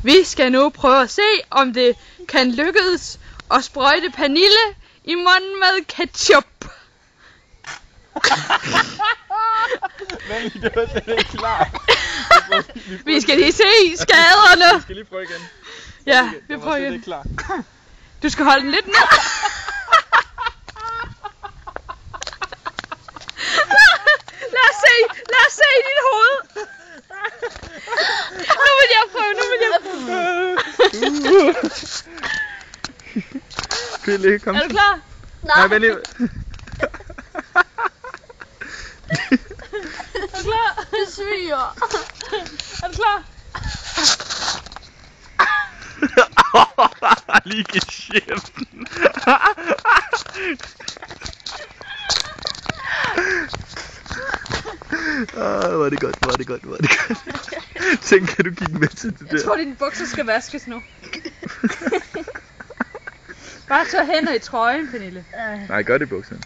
Vi skal nu prøve at se, om det kan lykkes at sprøjte Pernille i munden med ketchup. Men det var slet ikke klar. Vi skal lige se skaderne. Vi skal lige prøve igen. Ja, vi prøver igen. Klar. Du skal holde den lidt ned. Lad os se dit hoved. Nu vil jeg prøve. Pille, kom. Er du klar? Nej, vent lige. Er du klar? Det sviger. Er du klar? Lige i kæften. Var det godt. Tænk, kan du kigge med til det der? Jeg tror, dine bukser skal vaskes nu. Bare tør hænder i trøjen, Pernille. Nej, gør det i bukserne.